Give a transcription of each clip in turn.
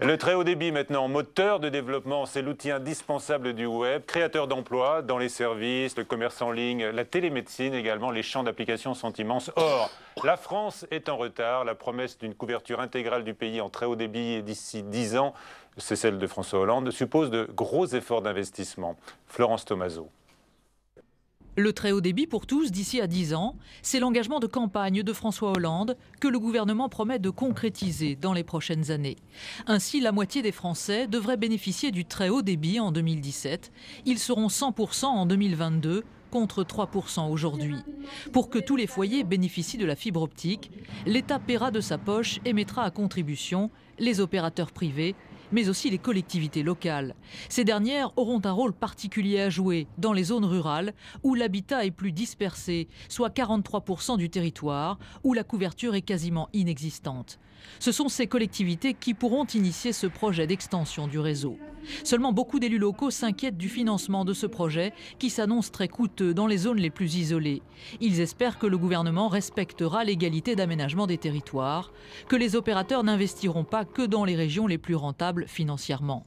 Le très haut débit maintenant, moteur de développement, c'est l'outil indispensable du web, créateur d'emplois dans les services, le commerce en ligne, la télémédecine également, les champs d'application sont immenses. Or, la France est en retard, la promesse d'une couverture intégrale du pays en très haut débit d'ici 10 ans, c'est celle de François Hollande, suppose de gros efforts d'investissement. Florence Thomazeau. Le très haut débit pour tous d'ici à 10 ans, c'est l'engagement de campagne de François Hollande que le gouvernement promet de concrétiser dans les prochaines années. Ainsi, la moitié des Français devraient bénéficier du très haut débit en 2017. Ils seront 100% en 2022 contre 3% aujourd'hui. Pour que tous les foyers bénéficient de la fibre optique, l'État paiera de sa poche et mettra à contribution les opérateurs privés, mais aussi les collectivités locales. Ces dernières auront un rôle particulier à jouer dans les zones rurales où l'habitat est plus dispersé, soit 43% du territoire, où la couverture est quasiment inexistante. Ce sont ces collectivités qui pourront initier ce projet d'extension du réseau. Seulement, beaucoup d'élus locaux s'inquiètent du financement de ce projet qui s'annonce très coûteux dans les zones les plus isolées. Ils espèrent que le gouvernement respectera l'égalité d'aménagement des territoires, que les opérateurs n'investiront pas que dans les régions les plus rentables financièrement.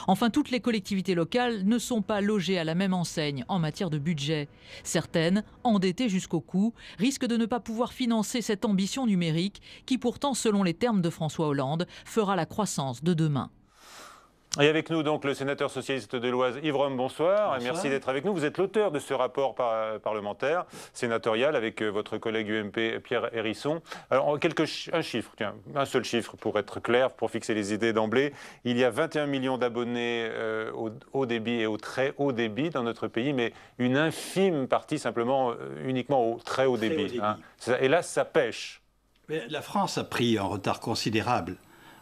Enfin, toutes les collectivités locales ne sont pas logées à la même enseigne en matière de budget. Certaines, endettées jusqu'au cou, risquent de ne pas pouvoir financer cette ambition numérique qui pourtant, selon les termes de François Hollande, fera la croissance de demain. Et avec nous donc le sénateur socialiste de l'Oise, Yves Rome, bonsoir. Et merci d'être avec nous. Vous êtes l'auteur de ce rapport parlementaire, sénatorial, avec votre collègue UMP Pierre Hérisson. Alors un chiffre, tiens, un seul chiffre pour être clair, pour fixer les idées d'emblée. Il y a 21 millions d'abonnés au haut débit et au très haut débit dans notre pays, mais une infime partie simplement, uniquement au très haut débit. Hein. Et là, ça pêche. Mais la France a pris un retard considérable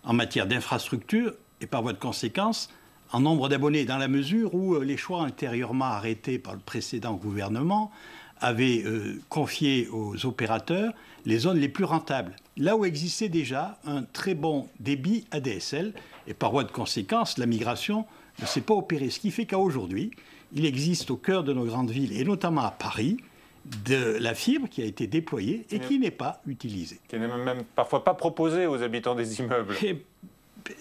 en matière d'infrastructure et par voie de conséquence, en nombre d'abonnés, dans la mesure où les choix antérieurement arrêtés par le précédent gouvernement avaient confié aux opérateurs les zones les plus rentables, là où existait déjà un très bon débit ADSL, et par voie de conséquence, la migration ne s'est pas opérée. Ce qui fait qu'aujourd'hui, il existe au cœur de nos grandes villes, et notamment à Paris, de la fibre qui a été déployée et qui n'est pas utilisée. Qui n'est même parfois pas proposée aux habitants des immeubles.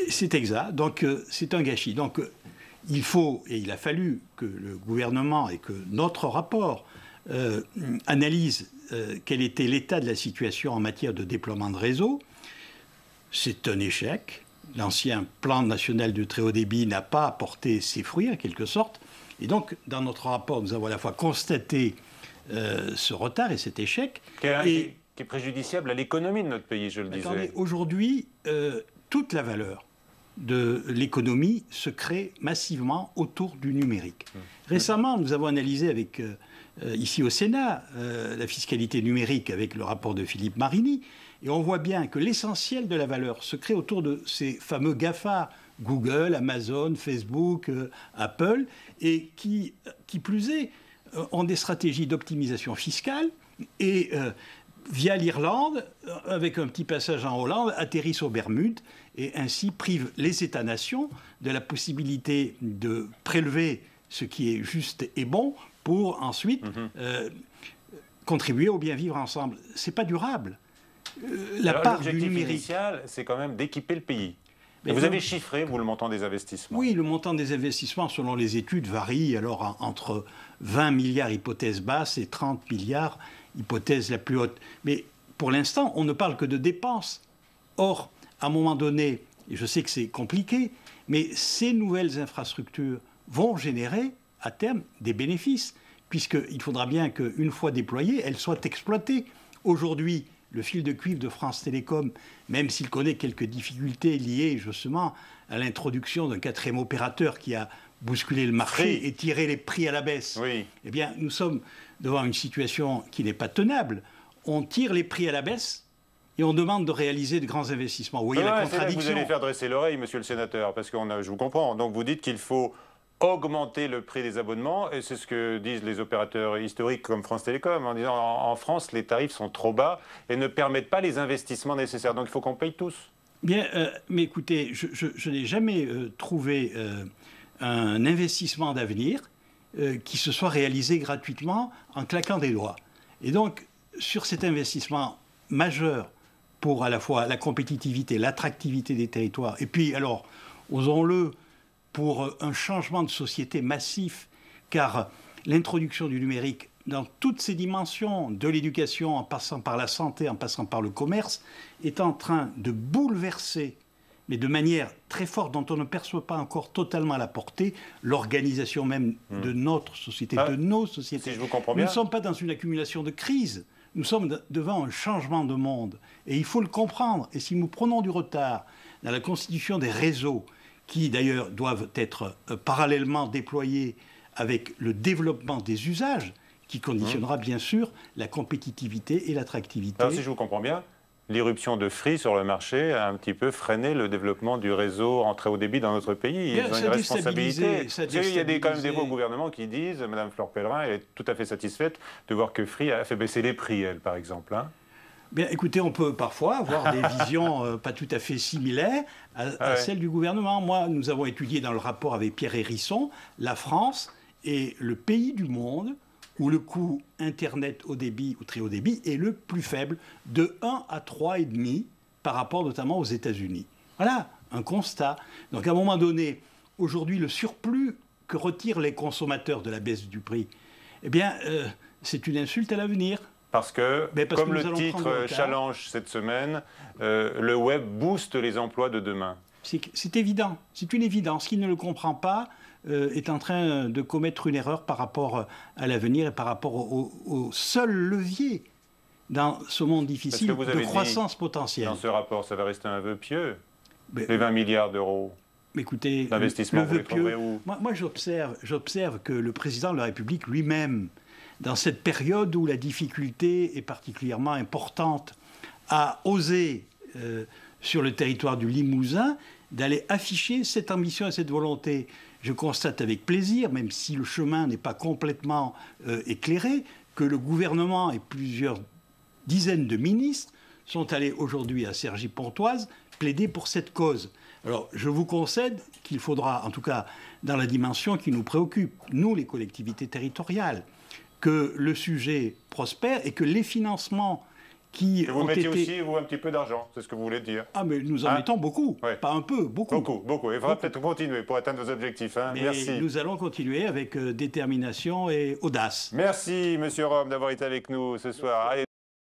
C'est exact. Donc, c'est un gâchis. Donc, il faut, et il a fallu que le gouvernement et que notre rapport analyse quel était l'état de la situation en matière de déploiement de réseau. C'est un échec. L'ancien plan national du très haut débit n'a pas apporté ses fruits, en quelque sorte. Et donc, dans notre rapport, nous avons à la fois constaté ce retard et cet échec. Qui est préjudiciable à l'économie de notre pays, je le disais. Aujourd'hui, toute la valeur de l'économie se crée massivement autour du numérique. Récemment, nous avons analysé avec, ici au Sénat la fiscalité numérique avec le rapport de Philippe Marini, et on voit bien que l'essentiel de la valeur se crée autour de ces fameux GAFA, Google, Amazon, Facebook, Apple, et qui plus est, ont des stratégies d'optimisation fiscale et via l'Irlande, avec un petit passage en Hollande, atterrissent aux Bermudes et ainsi privent les États-nations de la possibilité de prélever ce qui est juste et bon pour ensuite contribuer au bien vivre ensemble. Ce n'est pas durable. La part du numérique initial, c'est quand même d'équiper le pays. Et vous avez chiffré, vous, le montant des investissements? Oui, le montant des investissements, selon les études, varie alors entre 20 milliards hypothèse basse et 30 milliards hypothèse la plus haute. Mais pour l'instant, on ne parle que de dépenses. Or, à un moment donné, et je sais que c'est compliqué, mais ces nouvelles infrastructures vont générer à terme des bénéfices, puisqu'il faudra bien qu'une fois déployées, elles soient exploitées. Aujourd'hui, le fil de cuivre de France Télécom, même s'il connaît quelques difficultés liées justement à l'introduction d'un quatrième opérateur qui a bousculé le marché et tiré les prix à la baisse, eh bien, nous sommes devant une situation qui n'est pas tenable. On tire les prix à la baisse et on demande de réaliser de grands investissements. Vous voyez la contradiction. Vous allez faire dresser l'oreille, monsieur le sénateur, parce que je vous comprends. Donc vous dites qu'il faut augmenter le prix des abonnements, et c'est ce que disent les opérateurs historiques comme France Télécom, en disant en France, les tarifs sont trop bas et ne permettent pas les investissements nécessaires. Donc il faut qu'on paye tous. Bien, mais écoutez, je n'ai jamais trouvé un investissement d'avenir qui se soit réalisé gratuitement en claquant des doigts. Et donc, sur cet investissement majeur pour à la fois la compétitivité, l'attractivité des territoires, et puis alors, osons-le, pour un changement de société massif, car l'introduction du numérique dans toutes ses dimensions, de l'éducation en passant par la santé, en passant par le commerce, est en train de bouleverser, mais de manière très forte, dont on ne perçoit pas encore totalement la portée, l'organisation même de notre société, de nos sociétés. Si je vous comprends bien. Nous ne sommes pas dans une accumulation de crises, nous sommes devant un changement de monde. Et il faut le comprendre. Et si nous prenons du retard dans la constitution des réseaux, qui d'ailleurs doivent être parallèlement déployés avec le développement des usages, qui conditionnera bien sûr la compétitivité et l'attractivité. Alors si je vous comprends bien, l'irruption de Free sur le marché a un petit peu freiné le développement du réseau en très haut débit dans notre pays. Ils ont une responsabilité. Il y a quand même des mots au gouvernement qui disent, Mme Fleur Pellerin, elle est tout à fait satisfaite de voir que Free a fait baisser les prix, elle, par exemple. Hein. Bien, écoutez, on peut parfois avoir des visions pas tout à fait similaires à celles du gouvernement. Moi, nous avons étudié dans le rapport avec Pierre Hérisson, la France est le pays du monde où le coût Internet haut débit ou très haut débit est le plus faible, de 1 à 3,5 par rapport notamment aux États-Unis. Voilà, un constat. Donc à un moment donné, aujourd'hui, le surplus que retirent les consommateurs de la baisse du prix, eh bien, c'est une insulte à l'avenir. Parce que, comme le titre challenge cette semaine, le web booste les emplois de demain. C'est évident, c'est une évidence. Qui ne le comprend pas est en train de commettre une erreur par rapport à l'avenir et par rapport au seul levier dans ce monde difficile de croissance potentielle. Dans ce rapport, ça va rester un vœu pieux, les 20 milliards d'euros. Écoutez, l'investissement, vous les trouverez où? Moi j'observe que le président de la République lui-même, dans cette période où la difficulté est particulièrement importante, a osé, sur le territoire du Limousin, d'aller afficher cette ambition et cette volonté. Je constate avec plaisir, même si le chemin n'est pas complètement éclairé, que le gouvernement et plusieurs dizaines de ministres sont allés aujourd'hui à Cergy-Pontoise plaider pour cette cause. Alors, je vous concède qu'il faudra, en tout cas dans la dimension qui nous préoccupe, nous les collectivités territoriales, que le sujet prospère et que les financements qui vous mettiez aussi, vous, un petit peu d'argent, c'est ce que vous voulez dire. Ah, mais nous en mettons beaucoup, pas un peu, beaucoup. Beaucoup. Il faudra peut-être continuer pour atteindre vos objectifs. Hein. Mais merci. Nous allons continuer avec détermination et audace. Merci, Monsieur Rome, d'avoir été avec nous ce soir. Allez,